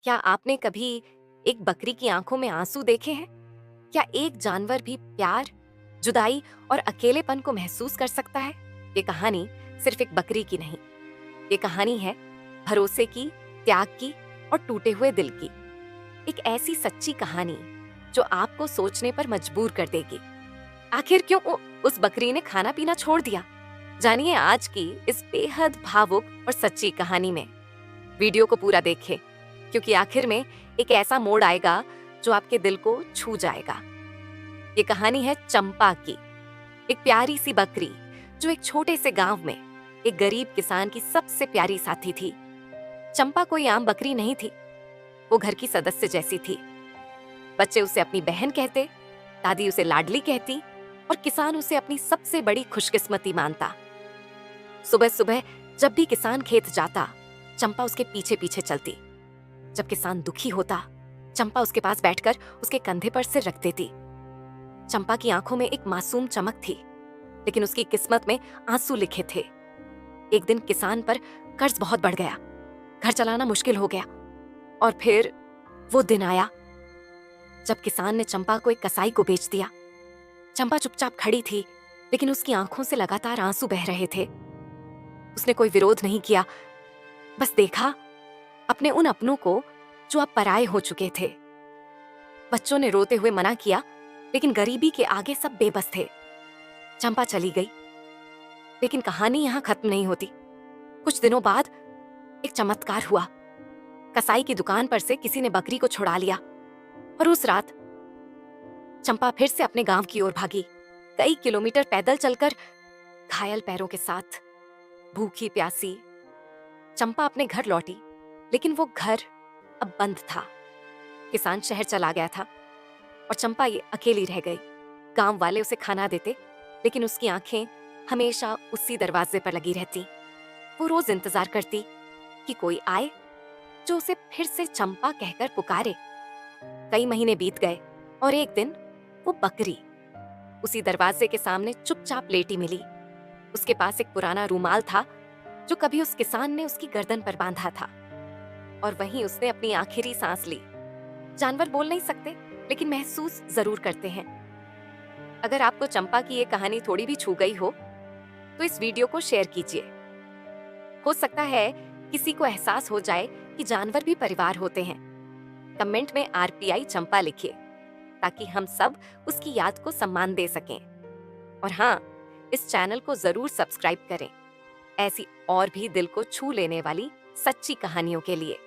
क्या आपने कभी एक बकरी की आंखों में आंसू देखे हैं? क्या एक जानवर भी प्यार, जुदाई और अकेलेपन को महसूस कर सकता है? ये कहानी सिर्फ एक बकरी की नहीं, ये कहानी है भरोसे की, त्याग की और टूटे हुए दिल की। एक ऐसी सच्ची कहानी जो आपको सोचने पर मजबूर कर देगी। आखिर क्यों उस बकरी ने खाना पीना छोड़ दिया? जानिए आज की इस बेहद भावुक और सच्ची कहानी में। वीडियो को पूरा देखें, क्योंकि आखिर में एक ऐसा मोड़ आएगा जो आपके दिल को छू जाएगा। ये कहानी है चंपा की, एक प्यारी सी बकरी जो एक छोटे से गांव में एक गरीब किसान की सबसे प्यारी साथी थी। चंपा कोई आम बकरी नहीं थी, वो घर की सदस्य जैसी थी। बच्चे उसे अपनी बहन कहते, दादी उसे लाडली कहती और किसान उसे अपनी सबसे बड़ी खुशकिस्मती मानता। सुबह सुबह जब भी किसान खेत जाता, चंपा उसके पीछे पीछे चलती। जब किसान दुखी होता, चंपा उसके पास बैठकर उसके कंधे पर सिर रख देती। चंपा की आंखों में एक मासूम चमक थी, लेकिन उसकी किस्मत में आंसू लिखे थे। एक दिन किसान पर कर्ज बहुत बढ़ गया, घर चलाना मुश्किल हो गया और फिर वो दिन आया जब किसान ने चंपा को एक कसाई को बेच दिया। चंपा चुपचाप खड़ी थी, लेकिन उसकी आंखों से लगातार आंसू बह रहे थे। उसने कोई विरोध नहीं किया, बस देखा अपने उन अपनों को जो अब पराये हो चुके थे। बच्चों ने रोते हुए मना किया, लेकिन गरीबी के आगे सब बेबस थे। चंपा चली गई, लेकिन कहानी यहां खत्म नहीं होती। कुछ दिनों बाद एक चमत्कार हुआ। कसाई की दुकान पर से किसी ने बकरी को छुड़ा लिया और उस रात चंपा फिर से अपने गांव की ओर भागी। कई किलोमीटर पैदल चलकर, घायल पैरों के साथ, भूखी प्यासी चंपा अपने घर लौटी, लेकिन वो घर अब बंद था। किसान शहर चला गया था और चंपा ये अकेली रह गई। गांव वाले उसे खाना देते, लेकिन उसकी आंखें हमेशा उसी दरवाजे पर लगी रहती। वो रोज इंतजार करती कि कोई आए जो उसे फिर से चंपा कहकर पुकारे। कई महीने बीत गए और एक दिन वो बकरी उसी दरवाजे के सामने चुपचाप लेटी मिली। उसके पास एक पुराना रूमाल था जो कभी उस किसान ने उसकी गर्दन पर बांधा था, और वहीं उसने अपनी आखिरी सांस ली। जानवर बोल नहीं सकते, लेकिन महसूस जरूर करते हैं। अगर आपको चंपा की ये कहानी थोड़ी भी छू गई हो, तो इस वीडियो को शेयर कीजिए। हो सकता है किसी को एहसास हो जाए कि जानवर भी परिवार होते हैं। कमेंट में आरपीआई चंपा लिखिए, ताकि हम सब उसकी याद को सम्मान दे सकें। और हाँ, इस चैनल को जरूर सब्सक्राइब करें, ऐसी और भी दिल को छू लेने वाली सच्ची कहानियों के लिए।